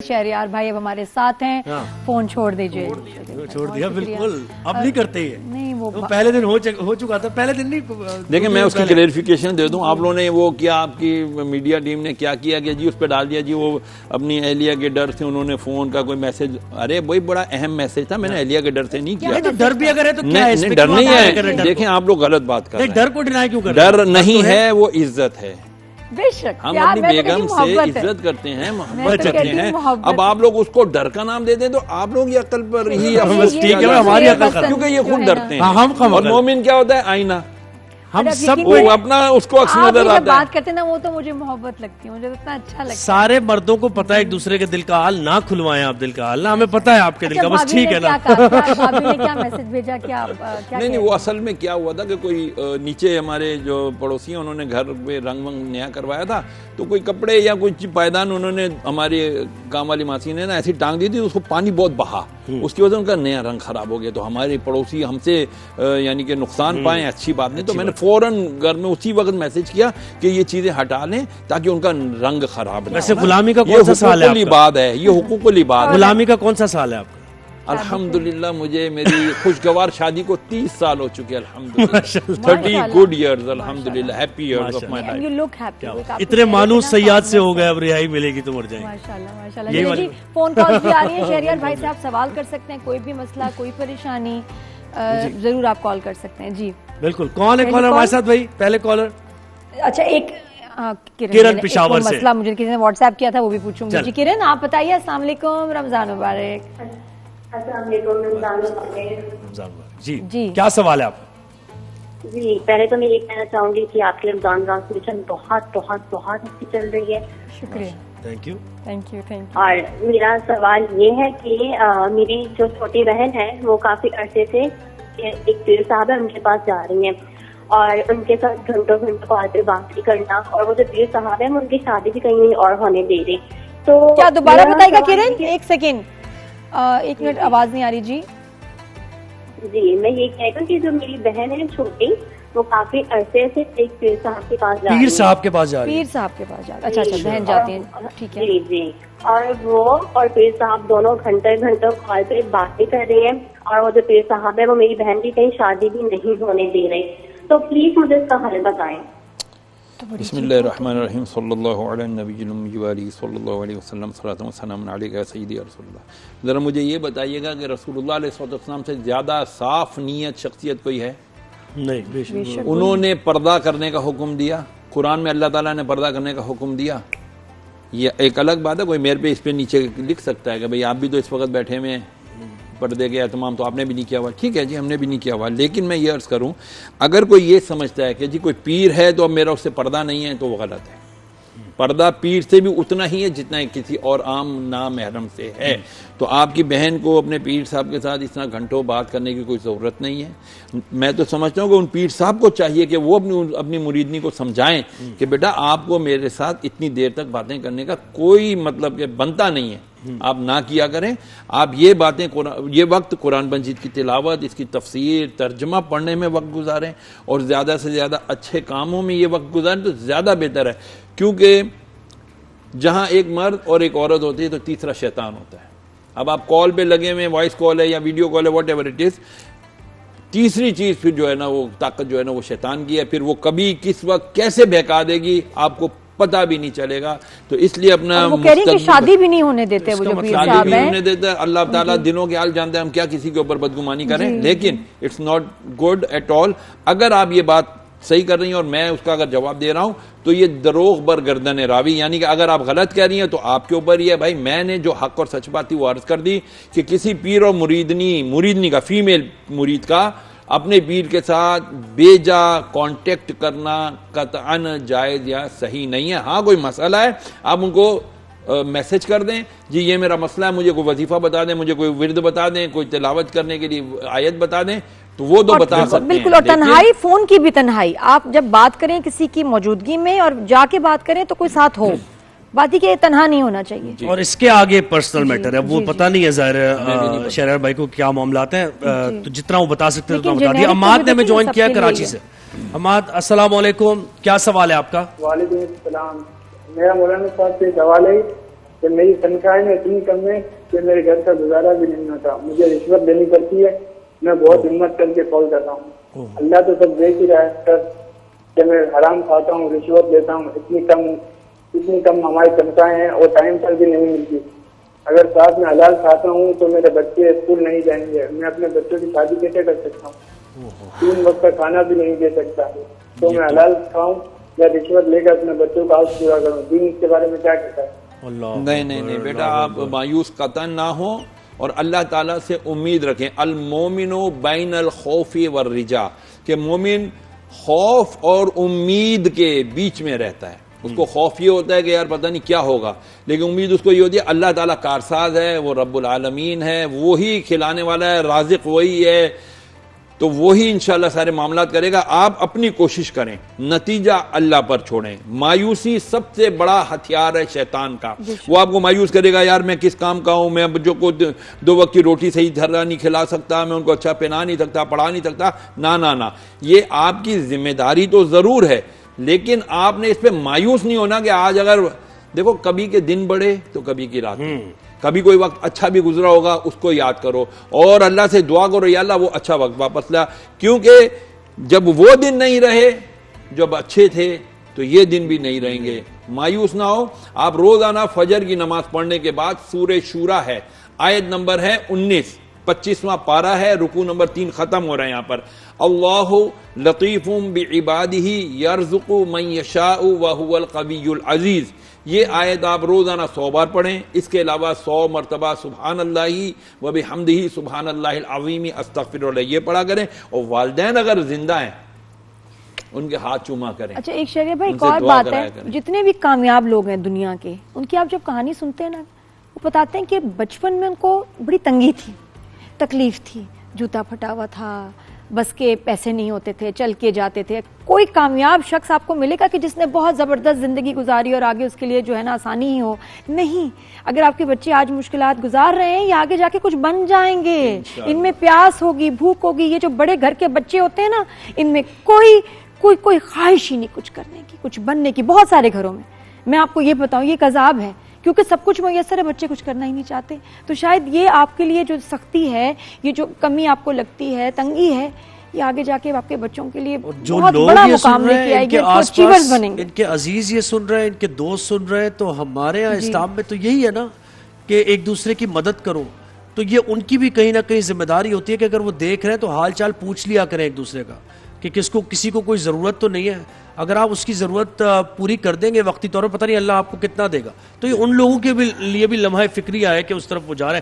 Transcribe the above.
شہریار بھائی اب ہمارے ساتھ ہیں. فون چھوڑ دیجئے. چھوڑ دیا بالکل, اب نہیں کرتے یہ. نہیں وہ پہلے دن ہو چکا تھا, پہلے دن نہیں. دیکھیں میں اس کی کلیریفیکیشن دے دوں. آپ لوگوں نے وہ کیا, آپ کی میڈیا ٹیم نے کیا کیا کہ جی اس پہ ڈال دیا جی وہ اپنی اہلیہ کے ڈر سے انہوں نے فون کا کوئی میسج. ارے وہی بڑا اہم میسج تھا, میں نے اہلیہ کے ڈر سے نہیں کیا. ڈر بھی اگر ہے تو کیا ہے, ڈر نہیں ہے. دیکھیں آپ لوگ غلط بات کر رہے ہیں. ڈر کو ڈینائی کیوں کر رہے ہیں؟ ڈر نہیں ہے, وہ عزت ہے. بے شک ہم اپنی بیگم سے عزت کرتے ہیں, محبت کرتے ہیں. اب آپ لوگ اس کو ڈر کا نام دے دیں تو آپ لوگ یہ عقل پر ہی ٹھیک ہے, ہماری عقل خراب, کیونکہ یہ خود ڈرتے ہیں. اور مومن کیا ہوتا ہے, آئینہ. ہم سب وہ اپنا اس کو عکس نظر آتا ہے. بات کرتے نا وہ تو مجھے محبت لگتی ہے, مجھے اتنا اچھا لگتا ہے. سارے مردوں کو پتا ہے ایک دوسرے کے دل کا حال, نہ کھلوائیں آپ دل کا حال. نہ ہمیں پتا ہے آپ کے دل کا, بس ٹھیک ہے نا. بھابی نے کیا میسج بھیجا, کیا نہیں وہ اصل میں کیا ہوا تھا کہ کوئی نیچے ہمارے جو پڑوسی ہیں انہوں نے گھر پہ رنگ ونگ نیا کروایا تھا, تو کوئی کپڑے یا کوئی پائدان انہوں نے ہماری کام والی ماسی نے نا ایسی ٹانگ دی تھی, اس کو پانی بہت بہا, اس کی وجہ سے ان کا نیا رنگ خراب ہو گیا. تو ہمارے پڑوسی ہم سے یعنی کہ نقصان پائیں, اچھی بات نہیں. تو میں نے فوراً گھر میں اسی وقت میسج کیا کہ یہ چیزیں ہٹا لیں تاکہ ان کا رنگ خراب نہ ہو. ویسے غلامی کا کون سا سال ہے بات ہے, یہ حقوق والی بات ہے. غلامی کا کون سا سال ہے آپ کا؟ الحمدللہ مجھے میری خوشگوار شادی کو 30 سال ہو چکے الحمدللہ. 30 good years الحمدللہ, happy years of my life. You look happy. اتنے مانوس سیاد سے ہو گئے, اب رہائی ملے گی تو مر جائیں. ماشاءاللہ ماشاءاللہ. جی فون کال بھی آ رہی ہیں, شہریار بھائی سے آپ سوال کر سکتے ہیں, کوئی بھی مسئلہ کوئی پریشانی ضرور آپ کال کر سکتے ہیں. جی بالکل. کون ہے کالر ہمارے ساتھ بھائی؟ پہلے کالر اچھا ایک کرن پشاور سے. مسئلہ مجھے کسی نے واٹس ایپ کیا تھا, وہ بھی پوچھوں گی. جی کرن آپ بتائیے. السلام علیکم, رمضان مبارک. السلام علیکم, رمضان مبارک. جی کیا سوال ہے آپ؟ جی پہلے تو میں یہ کہنا چاہوں گی کہ آپ کی رمضان ٹرانسمیشن بہت بہت بہت اچھی چل رہی ہے. شکریہ. Thank you. Thank you. اور میرا سوال یہ ہے کہ میری جو چھوٹی بہن ہے وہ کافی عرصے سے ایک پیر صاحب ہے ان کے پاس جا رہی ہیں, اور ان کے ساتھ گھنٹوں کال پہ بات کرنا, اور وہ جو پیر صاحب ہیں ان کی شادی بھی کہیں اور ہونے دے رہی. تو کیا دوبارہ بتائے گا کرن, ایک سیکنڈ, ایک منٹ, آواز نہیں آ رہی. جی میں یہ کہہ رہا ہوں کہ جو میری بہن ہے چھوٹی, وہ کافی عرصے سے ایک پیر صاحب کے پاس جا رہی ہے. پیر صاحب کے پاس جا رہی ہے. پیر صاحب کے پاس جا رہی ہے. اچھا بہن جاتی ہیں, ٹھیک ہے. جی جی. اور وہ اور پیر صاحب دونوں گھنٹوں کال پہ باتیں کر رہی ہیں, اور وہ جو پیر صاحب ہے وہ میری بہن کی کہیں شادی بھی نہیں ہونے دے رہے. تو پلیز مجھے اس کا حل بتائیں. بسم اللہ الرحمن الرحیم. صلی اللہ علیہ نبی المی وآلہ صلی اللہ علیہ وسلم. صلاۃ و سلام علیک یا سیدی رسول اللہ. ذرا مجھے یہ بتائیے گا کہ رسول اللہ علیہ السلام سے زیادہ صاف نیت شخصیت کوئی ہے؟ نہیں, بے شک. انہوں نے پردہ کرنے کا حکم دیا, قرآن میں اللہ تعالیٰ نے پردہ کرنے کا حکم دیا. یہ ایک الگ بات ہے, کوئی میرے پہ اس پہ نیچے لکھ سکتا ہے کہ بھئی آپ بھی تو اس وقت بیٹھے ہوئے ہیں, پردے کے اہتمام تو آپ نے بھی نہیں کیا ہوا. ٹھیک ہے جی, ہم نے بھی نہیں کیا ہوا. لیکن میں یہ عرض کروں, اگر کوئی یہ سمجھتا ہے کہ جی کوئی پیر ہے تو اب میرا اس سے پردہ نہیں ہے, تو وہ غلط ہے. پردہ پیر سے بھی اتنا ہی ہے جتنا کسی اور عام نامحرم سے ہے. تو آپ کی بہن کو اپنے پیر صاحب کے ساتھ اس طرح گھنٹوں بات کرنے کی کوئی ضرورت نہیں ہے. میں تو سمجھتا ہوں کہ ان پیر صاحب کو چاہیے کہ وہ اپنی مریدنی کو سمجھائیں کہ بیٹا آپ کو میرے ساتھ اتنی دیر تک باتیں کرنے کا کوئی مطلب کہ بنتا نہیں ہے, آپ نہ کیا کریں. آپ یہ باتیں یہ وقت قرآن مجید کی تلاوت, اس کی تفسیر, ترجمہ پڑھنے میں وقت گزاریں, اور زیادہ سے زیادہ اچھے کاموں میں یہ وقت گزاریں تو زیادہ بہتر ہے. کیونکہ جہاں ایک مرد اور ایک عورت ہوتی ہے تو تیسرا شیطان ہوتا ہے. اب آپ کال پہ لگے ہوئے, وائس کال ہے یا ویڈیو کال ہے, واٹ ایور اٹ از, تیسری چیز پھر جو ہے نا وہ طاقت جو ہے نا وہ شیطان کی ہے. پھر وہ کبھی کس وقت کیسے بہکا دے گی آپ کو پتہ بھی نہیں چلے گا. تو اس لیے اپنا وہ کہہ رہی ہیں کہ شادی بھی نہیں ہونے دیتے, وہ جو پیر صاحب ہیں شادی بھی نہیں ہونے دیتے. اللہ تعالیٰ دنوں کے حال جانتے ہیں, ہم کیا کسی کے اوپر بدگمانی کریں. لیکن it's not good at all. اگر آپ یہ بات صحیح کر رہی ہیں اور میں اس کا اگر جواب دے رہا ہوں تو یہ دروغ بر گردن راوی, یعنی کہ اگر آپ غلط کہہ رہی ہیں تو آپ کے اوپر ہی ہے. بھائی میں نے جو حق اور سچ بات تھی وہ عرض کر دی کہ کسی پیر اور مریدنی کا, فیمیل مرید کا اپنے پیر کے ساتھ بے جا کانٹیکٹ کرنا قطعاً جائز یا صحیح نہیں ہے. ہاں کوئی مسئلہ ہے, آپ ان کو میسج کر دیں, جی یہ میرا مسئلہ ہے, مجھے کوئی وظیفہ بتا دیں, مجھے کوئی ورد بتا دیں, کوئی تلاوت کرنے کے لیے آیت بتا دیں, تو وہ تو بتا سکتے ہیں. بالکل. اور تنہائی, فون کی بھی تنہائی, آپ جب بات کریں کسی کی موجودگی میں اور جا کے بات کریں تو کوئی ساتھ ہو, بات ہی کہ تنہا نہیں ہونا چاہیے. اور اس کے آگے پرسنل میٹر ہے, وہ پتہ نہیں ہے ظاہر شہریار بھائی کو کیا معاملات ہیں, تو جتنا وہ بتا سکتے ہیں اتنا بتا دیا. اماد نے ہمیں جوائن کیا کراچی سے. اماد السلام علیکم, کیا سوال ہے آپ کا؟ وعلیکم السلام. میرا مولانا صاحب سے سوال ہے کہ میری تنخواہیں اتنی کم ہے کہ میرے گھر کا گزارا بھی نہیں ہوتا. مجھے رشوت دینی پڑتی ہے. میں بہت ہمت کر کے کال کرتا ہوں. اللہ تو سب دیکھ ہی رہا ہے سر کہ میں حرام کھاتا ہوں, رشوت دیتا ہوں. اتنی کم ہماری تنخواہیں ہیں اور ٹائم پر بھی نہیں ملتی. اگر ساتھ میں حلال کھاتا ہوں تو میرے بچے اسکول نہیں جائیں گے. میں اپنے بچوں کی شادی کیسے کر سکتا ہوں؟ 3 وقت کا کھانا بھی نہیں دے سکتا. تو میں حلال کھاؤں یا رشوت لے کر اپنے بچوں کا حق پورا کروں؟ دین اس کے بارے میں کیا کہتا ہے؟ نہیں بیٹا, آپ مایوس قطعاً نہ ہو اور اللہ تعالیٰ سے امید رکھیں. المومن بین الخوف والرجا, کہ مومن خوف اور امید کے بیچ میں رہتا ہے. اس کو خوف یہ ہوتا ہے کہ یار پتہ نہیں کیا ہوگا, لیکن امید اس کو یہ ہوتی ہے اللہ تعالیٰ کارساز ہے, وہ رب العالمین ہے, وہی کھلانے والا ہے, رازق وہی ہے, تو وہی انشاءاللہ سارے معاملات کرے گا. آپ اپنی کوشش کریں, نتیجہ اللہ پر چھوڑیں. مایوسی سب سے بڑا ہتھیار ہے شیطان کا. وہ آپ کو مایوس کرے گا, یار میں کس کام کا ہوں, میں بچوں کو 2 وقت کی روٹی صحیح طرح نہیں کھلا سکتا, میں ان کو اچھا پہنا نہیں سکتا, پڑھا نہیں سکتا. نہ, یہ آپ کی ذمہ داری تو ضرور ہے, لیکن آپ نے اس پہ مایوس نہیں ہونا کہ آج اگر دیکھو کبھی کے دن بڑھے تو کبھی کی رات. کبھی کوئی وقت اچھا بھی گزرا ہوگا, اس کو یاد کرو اور اللہ سے دعا کرو, یا اللہ وہ اچھا وقت واپس لا, کیونکہ جب وہ دن نہیں رہے جب اچھے تھے تو یہ دن بھی نہیں رہیں گے. مایوس نہ ہو. آپ روزانہ فجر کی نماز پڑھنے کے بعد سورہ شورا ہے, آیت نمبر ہے 19, 25واں پارہ ہے, رکوع نمبر 3 ختم ہو رہا ہے یہاں پر. اللہ لطیف بعبادہ یرزق من یشاء وہو القوی العزیز. یہ آیت آپ روزانہ 100 بار پڑھیں. اس کے علاوہ 100 مرتبہ سبحان اللہ و بحمدہ سبحان اللہ العظیم استغفر اللہ یہ پڑھا کریں. اور والدین اگر زندہ ہیں ان کے ہاتھ چوما کریں. اچھا ایک شریعہ بھائی ایک اور بات ہے, جتنے بھی کامیاب لوگ ہیں دنیا کے, ان کی آپ جب کہانی سنتے ہیں نا, وہ بتاتے ہیں کہ بچپن میں ان کو بڑی تنگی تھی, تکلیف تھی, جوتا پھٹا ہوا تھا, بس کے پیسے نہیں ہوتے تھے, چل کے جاتے تھے. کوئی کامیاب شخص آپ کو ملے گا کہ جس نے بہت زبردست زندگی گزاری اور آگے اس کے لیے جو ہے نا آسانی ہی ہو؟ نہیں. اگر آپ کے بچے آج مشکلات گزار رہے ہیں, یہ آگے جا کے کچھ بن جائیں گے. ان میں پیاس ہوگی, بھوک ہوگی. یہ جو بڑے گھر کے بچے ہوتے ہیں نا, ان میں کوئی خواہش ہی نہیں کچھ کرنے کی, کچھ بننے کی. بہت سارے گھروں میں آپ کو یہ بتاؤں, یہ ایک عذاب ہے, کیونکہ سب کچھ میسر ہے, بچے کچھ کرنا ہی نہیں چاہتے. تو شاید یہ آپ کے لیے جو سختی ہے, یہ جو کمی آپ کو لگتی ہے, تنگی ہے, یہ آگے جا کے آپ کے بچوں کے لیے بہت بڑا مقام لے کے آئے گی. اچیورز بنیں گے. ان کے عزیز یہ سن رہے ہیں, ان کے دوست سن رہے ہیں, تو ہمارے یہاں اسلام میں تو یہی ہے نا کہ ایک دوسرے کی مدد کرو. تو یہ ان کی بھی کہیں نہ کہیں ذمہ داری ہوتی ہے کہ اگر وہ دیکھ رہے ہیں تو حال چال پوچھ لیا کریں ایک دوسرے کا, کہ کسی کو کوئی ضرورت تو نہیں ہے. اگر آپ اس کی ضرورت پوری کر دیں گے وقتی طور پر, پتہ نہیں اللہ آپ کو کتنا دے گا. تو یہ ان لوگوں کے لیے بھی لمحہ فکری ہے کہ اس طرف وہ جا رہے ہیں.